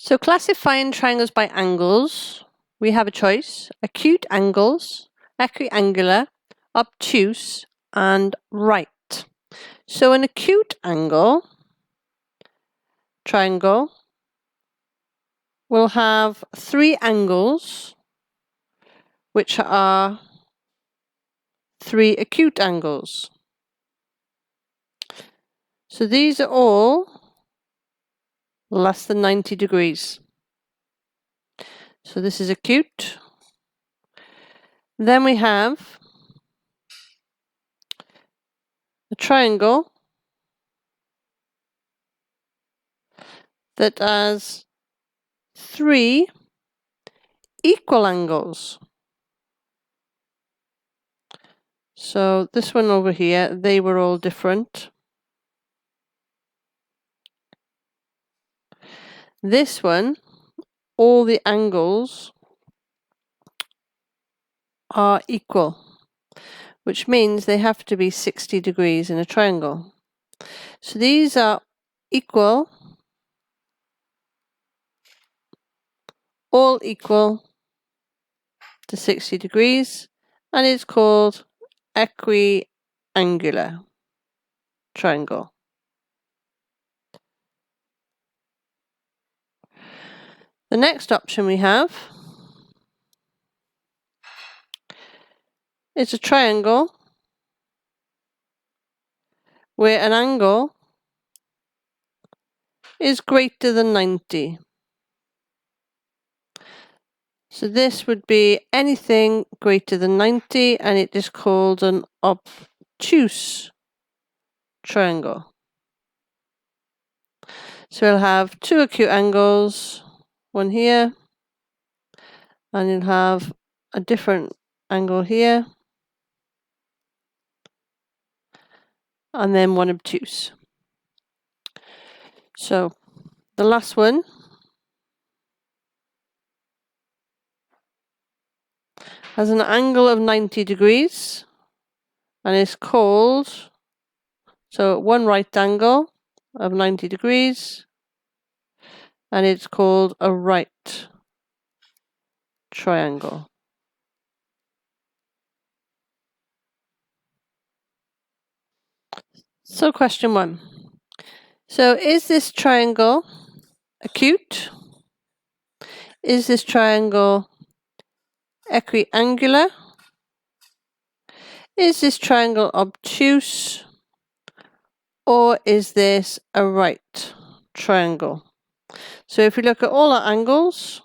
So classifying triangles by angles, we have a choice: acute angles, equiangular, obtuse, and right. So an acute angle triangle will have three angles, which are three acute angles. So these are all less than 90 degrees. So this is acute. Then we have a triangle that has three equal angles. So this one over here, they were all different. This one, all the angles are equal, which means they have to be 60 degrees in a triangle. So these are equal, all equal to 60 degrees, and it's called equiangular triangle. The next option we have is a triangle where an angle is greater than 90. So this would be anything greater than 90, and it is called an obtuse triangle. So we'll have two acute angles, one here, and you'll have a different angle here, and then one obtuse. So the last one has an angle of 90 degrees, and it's called, so one right angle of 90 degrees, and it's called a right triangle. So question 1. So is this triangle acute? Is this triangle equiangular? Is this triangle obtuse? Or is this a right triangle? So if we look at all our angles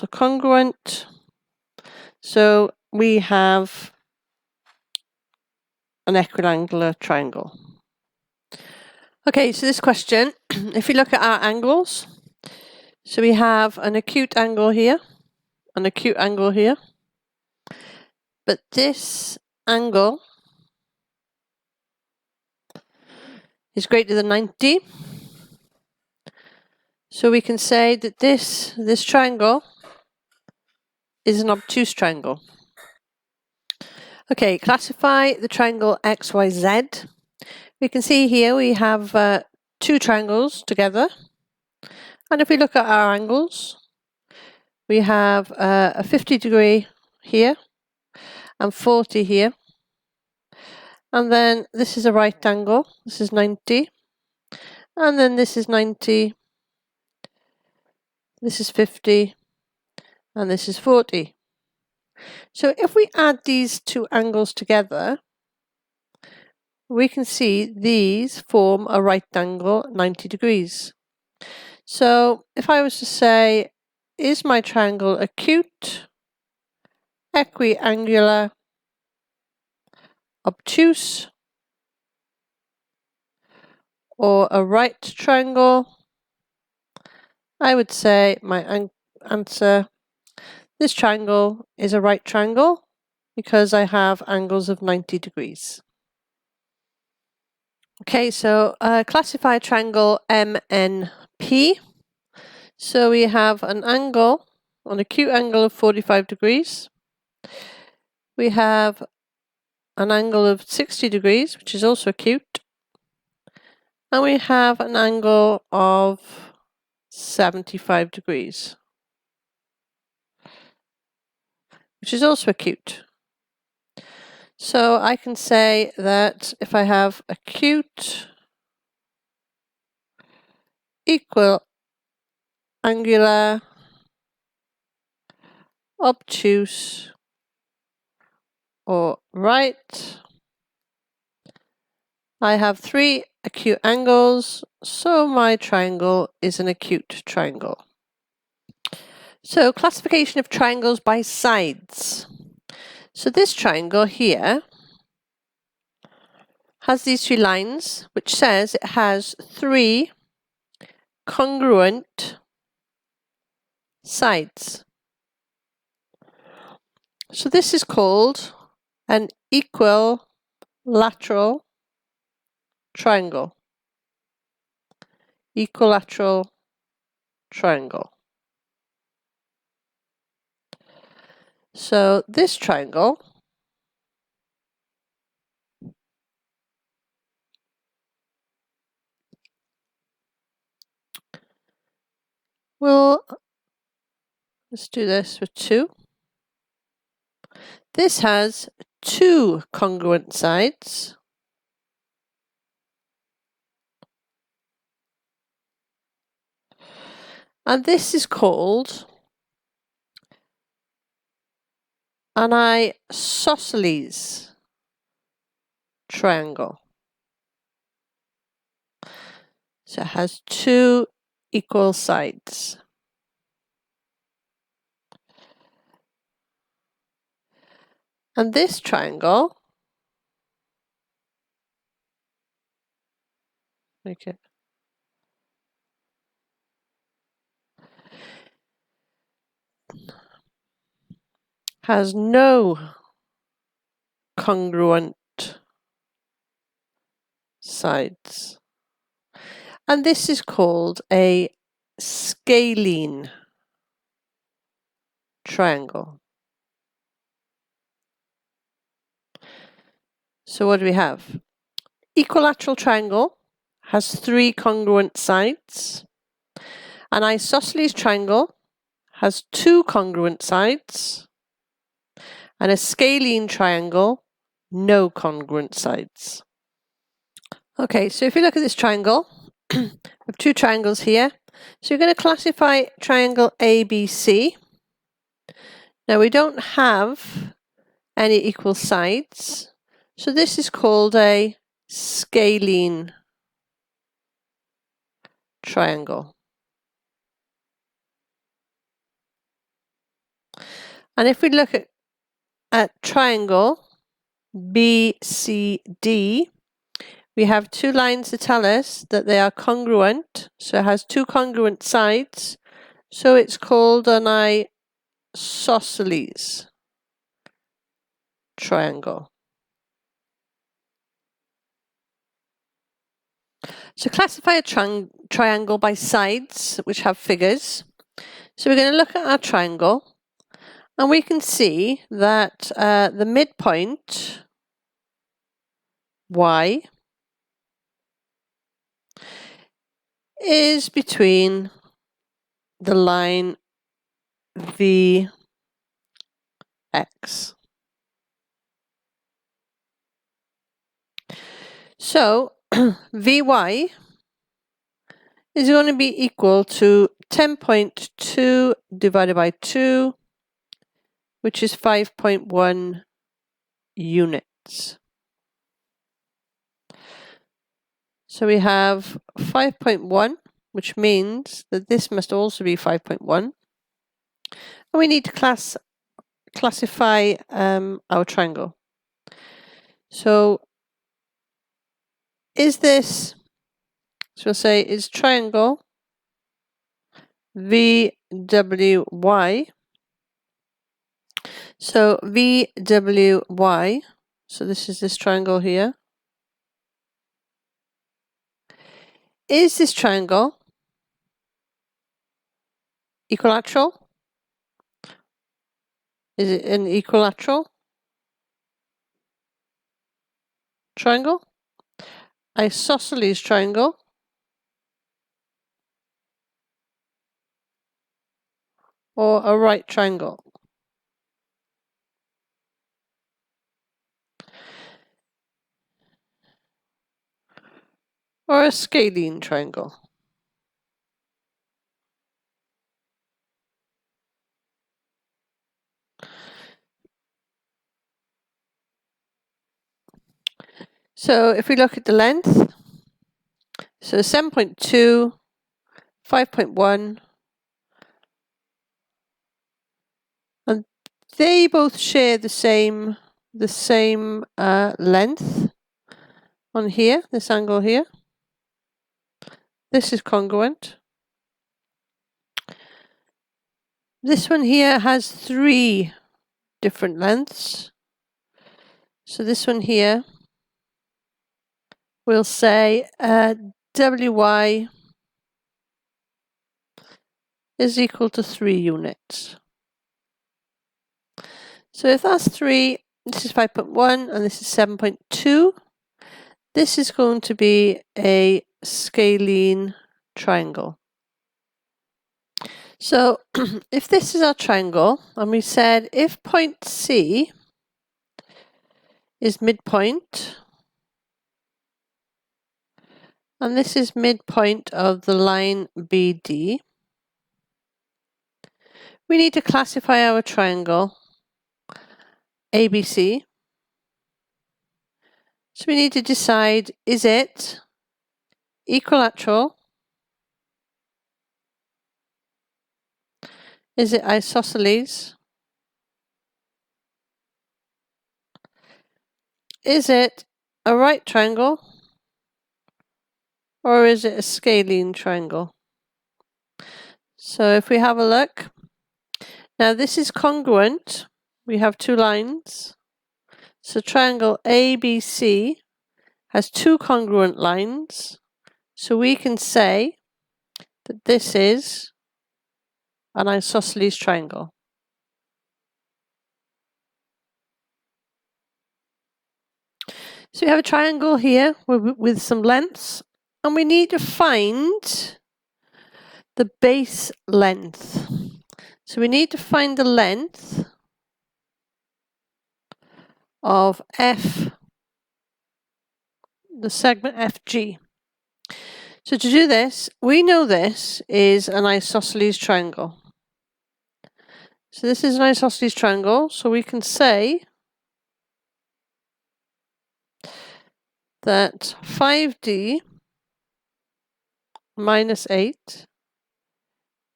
are congruent. So we have an equiangular triangle. Okay, so this question, if you look at our angles, so we have an acute angle here, an acute angle here, but this angle is greater than 90. So we can say that this triangle is an obtuse triangle. Okay, classify the triangle XYZ. We can see here we have two triangles together. And if we look at our angles, we have a 50 degree here and 40 here. And then this is a right angle, this is 90. And then this is 90, this is 50, and this is 40. So if we add these two angles together, we can see these form a right angle 90 degrees. So if I was to say, is my triangle acute, equiangular, obtuse, or a right triangle? I would say my answer, this triangle is a right triangle because I have angles of 90 degrees. Okay, so classify triangle MNP. So we have an angle, an acute angle of 45 degrees. We have an angle of 60 degrees, which is also acute. and we have an angle of 75 degrees, which is also acute. So I can say that if I have acute, equal, angular, obtuse, or right, I have 3 acute angles, so my triangle is an acute triangle. So classification of triangles by sides. So this triangle here has these 3 lines, which says it has 3 congruent sides. So this is called an equilateral triangle. Equilateral triangle. So this triangle will, let's do this with 2. This has 2 congruent sides. And this is called an isosceles triangle. So it has 2 equal sides. And this triangle, make it, has no congruent sides. And this is called a scalene triangle. So what do we have? Equilateral triangle has 3 congruent sides. An isosceles triangle has 2 congruent sides. And a scalene triangle, no congruent sides. Okay, so if you look at this triangle, we have 2 triangles here. So you're going to classify triangle ABC. Now we don't have any equal sides, so this is called a scalene triangle. And if we look at triangle BCD, we have 2 lines to tell us that they are congruent, so it has 2 congruent sides, so it's called an isosceles triangle. So classify a triangle by sides which have figures. So we're going to look at our triangle, and we can see that the midpoint Y is between the line VX. So Vy is going to be equal to 10.2 divided by 2, which is 5.1 units. So we have 5.1, which means that this must also be 5.1. And we need to classify our triangle. So is this, so we'll say, is triangle VWY. So VWY, so this is this triangle here. Is this triangle equilateral? Is it an equilateral triangle? Isosceles triangle? or a right triangle? Or a scalene triangle? So if we look at the length, so 7.2, 5.1, and they both share the same length on here, this angle here. This is congruent. This one here has 3 different lengths. So this one here, we'll say WY is equal to 3 units. So if that's 3, this is 5.1 and this is 7.2, this is going to be a scalene triangle. So if this is our triangle, and we said if point C is midpoint, and this is midpoint of the line BD, we need to classify our triangle ABC. So we need to decide, is it equilateral? Is it isosceles? Is it a right triangle? Or is it a scalene triangle? So if we have a look, now this is congruent. We have 2 lines. So triangle ABC has 2 congruent lines. So we can say that this is an isosceles triangle. So we have a triangle here with some lengths, and we need to find the base length. So we need to find the length of F, the segment FG. So to do this, we know this is an isosceles triangle. So this is an isosceles triangle, so we can say that 5D minus 8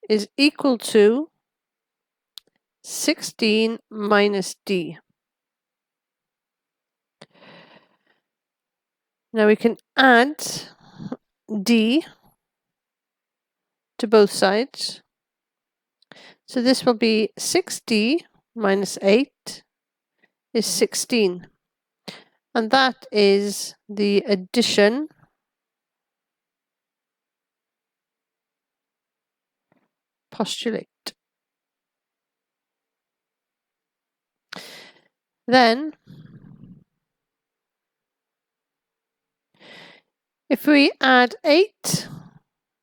is equal to 16 minus D. Now we can add D to both sides. So this will be 6D minus 8 is 16. And that is the addition postulate. Then, if we add 8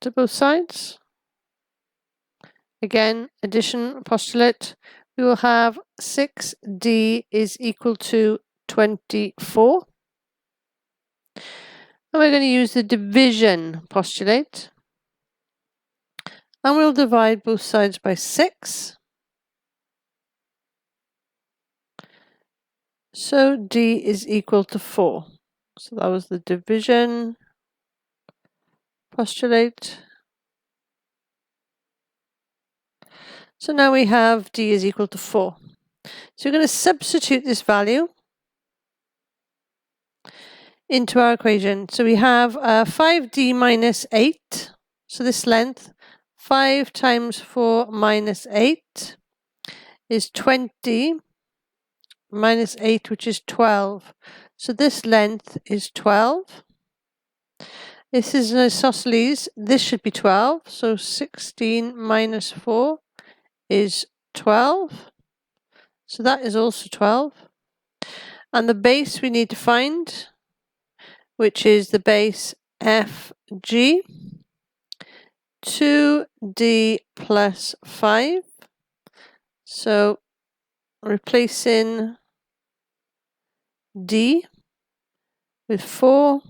to both sides, again, addition postulate, we will have 6D is equal to 24. And we're going to use the division postulate. And we'll divide both sides by 6. So D is equal to 4. So that was the division postulate. So now we have D is equal to 4. So we're going to substitute this value into our equation. So we have 5D minus 8. So this length, 5 times 4 minus 8 is 20 minus 8, which is 12. So this length is 12. This is an isosceles. This should be 12. So 16 minus 4 is 12. So that is also 12. And the base we need to find, which is the base FG, 2D plus 5 So replacing D with 4.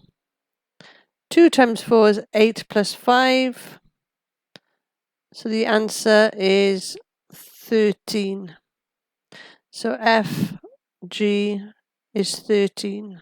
2 times 4 is 8 plus 5. So the answer is 13. So F, G is 13.